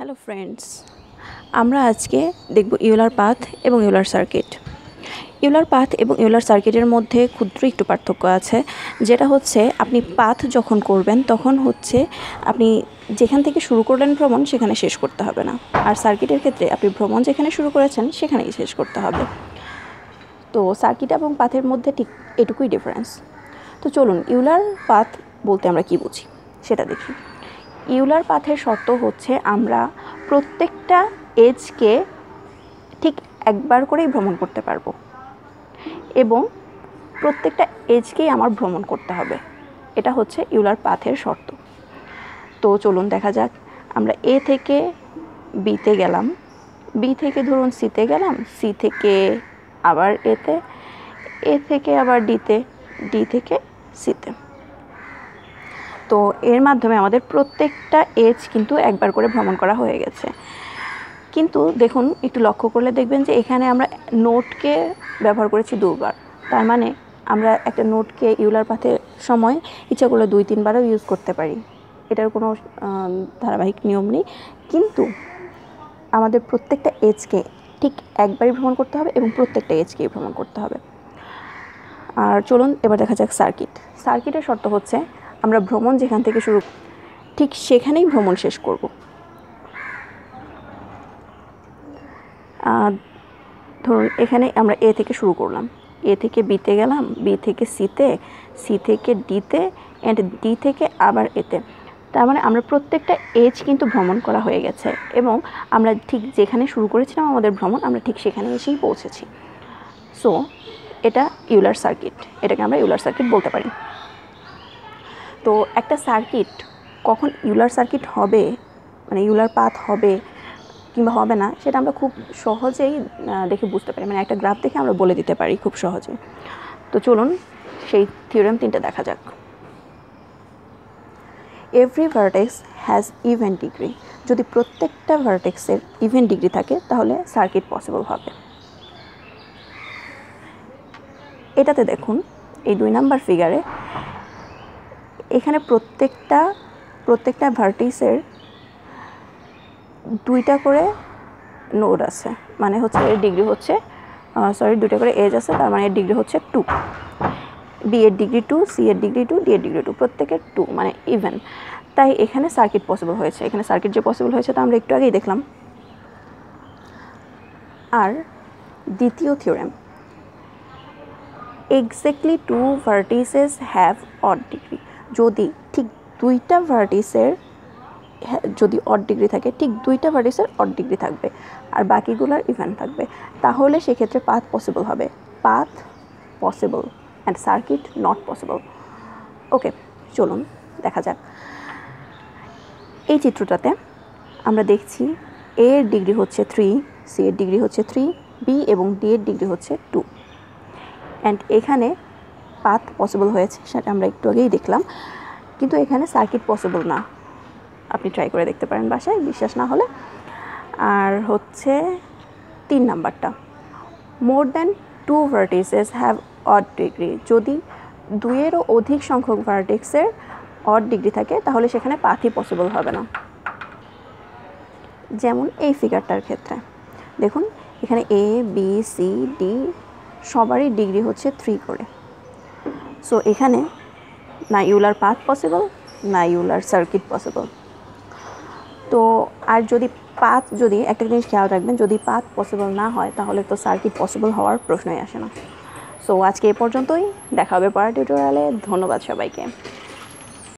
Hello friends, আমরা আজকে দেখব ইউলার পাথ এবং ইউলার সার্কিট। ইউলার পাথ এবং ইউলার সার্কিটের মধ্যে ক্ষুদ্র একটু পার্থক্য আছে, যেটা হচ্ছে আপনি পাথ যখন করবেন তখন হচ্ছে আপনি যেখান থেকে শুরু করলেন ভ্রমণ সেখানে শেষ করতে হবে না, আর সার্কিটের ক্ষেত্রে আপনি ভ্রমণ যেখানে শুরু করেছেন সেখানেই শেষ করতে হবে। তো সার্কিট এবং পাথের মধ্যে ঠিক এটুকুই ডিফারেন্স। তো চলুন ইউলার পাথ বলতে আমরা কি বুঝি সেটা দেখি। ইউলার পাথের শর্ত হচ্ছে আমরা প্রত্যেকটা এজকে ঠিক একবার করেই ভ্রমণ করতে পারবো এবং প্রত্যেকটা এজকেই আমার ভ্রমণ করতে হবে, এটা হচ্ছে ইউলার পাথের শর্ত। তো চলুন দেখা যাক, আমরা এ থেকে বিতে গেলাম, বি থেকে ধরুন সিতে গেলাম, সি থেকে আবার এতে, এ থেকে আবার ডিতে, ডি থেকে সিতে। তো এর মাধ্যমে আমাদের প্রত্যেকটা এজ কিন্তু একবার করে ভ্রমণ করা হয়ে গেছে। কিন্তু দেখুন, একটু লক্ষ্য করলে দেখবেন যে এখানে আমরা নোটকে ব্যবহার করেছি দুবার। তার মানে আমরা একটা নোটকে ইউলার পাথের সময় ইচ্ছা করলে 2-3 বারও ইউজ করতে পারি, এটার কোনো ধারাবাহিক নিয়ম নেই। কিন্তু আমাদের প্রত্যেকটা এজকে ঠিক একবারই ভ্রমণ করতে হবে এবং প্রত্যেকটা এজকেই ভ্রমণ করতে হবে। আর চলুন এবার দেখা যাক সার্কিট। সার্কিটের শর্ত হচ্ছে আমরা ভ্রমণ যেখান থেকে শুরু ঠিক সেখানেই ভ্রমণ শেষ করব। ধরুন এখানে আমরা এ থেকে শুরু করলাম, এ থেকে বিতে গেলাম, বি থেকে সিতে, সি থেকে ডিতে, অ্যান্ড ডি থেকে আবার এতে। তার মানে আমরা প্রত্যেকটা এজ কিন্তু ভ্রমণ করা হয়ে গেছে এবং আমরা ঠিক যেখানে শুরু করেছিলাম আমাদের ভ্রমণ, আমরা ঠিক সেখানে এসেই পৌঁছেছি। সো এটা ইউলার সার্কিট, এটাকে আমরা ইউলার সার্কিট বলতে পারি। তো একটা সার্কিট কখন ইউলার সার্কিট হবে, মানে ইউলার পাথ হবে কিংবা হবে না, সেটা আমরা খুব সহজেই দেখে বুঝতে পারি, মানে একটা গ্রাফ দেখে আমরা বলে দিতে পারি খুব সহজে। তো চলুন সেই থিওরেম 3টা দেখা যাক। Every vertex has even degree. যদি প্রত্যেকটা ভার্টেক্সের ইভেন ডিগ্রি থাকে তাহলে সার্কিট পসিবল হবে। এটাতে দেখুন, এই 2 নাম্বার ফিগারে এখানে প্রত্যেকটা ভার্টিসের 2টা করে নোড আছে, মানে হচ্ছে এর ডিগ্রি হচ্ছে 2টা করে এজ আছে, তার মানে এর ডিগ্রি হচ্ছে 2। বি এর ডিগ্রি 2, সি এর ডিগ্রি 2, ডি এর ডিগ্রি 2, প্রত্যেকের 2, মানে ইভেন। তাই এখানে সার্কিট পসিবল হয়েছে। এখানে সার্কিট যে পসিবল হয়েছে তা আমরা একটু আগেই দেখলাম। আর দ্বিতীয় theorem, exactly 2 vertices have odd degree. যদি ঠিক 2টা ভার্টিসের যদি অড ডিগ্রি থাকে, ঠিক 2টা ভার্টিসের অড ডিগ্রি থাকবে আর বাকিগুলোর ইভেন থাকবে, তাহলে সেক্ষেত্রে পাথ পসিবল হবে। Path possible and circuit not possible. Okay, চলুন দেখা যাক। এই চিত্রটাতে আমরা দেখছি এ এর ডিগ্রি হচ্ছে 3, সি এর ডিগ্রি হচ্ছে 3, বি এবং ডি এর ডিগ্রি হচ্ছে 2, অ্যান্ড এখানে পাথ পসিবল হয়েছে, সেটা আমরা একটু আগেই দেখলাম। কিন্তু এখানে সার্কিট পসিবল না। আপনি ট্রাই করে দেখতে পারেন বাসায়, বিশ্বাস না হলে। আর হচ্ছে 3 নাম্বারটা, more than 2 vertices have odd degree. যদি 2-এরও অধিক সংখ্যক ভার্টেক্সের অড ডিগ্রি থাকে তাহলে সেখানে পাথই পসিবল হবে না। যেমন এই ফিগারটার ক্ষেত্রে দেখুন, এখানে এ, বি, সি, ডি সবারই ডিগ্রি হচ্ছে 3 করে। সো এখানে না ইউলার পাথ পসিবল, না ইউলার সার্কিট পসিবল। তো আর যদি একটা জিনিস খেয়াল রাখবেন, যদি পাথ পসিবল না হয় তাহলে তো সার্কিট পসিবল হওয়ার প্রশ্নই আসে না। সো আজকে এ পর্যন্তই, দেখা হবে পরের টিউটোরিয়ালে। ধন্যবাদ সবাইকে।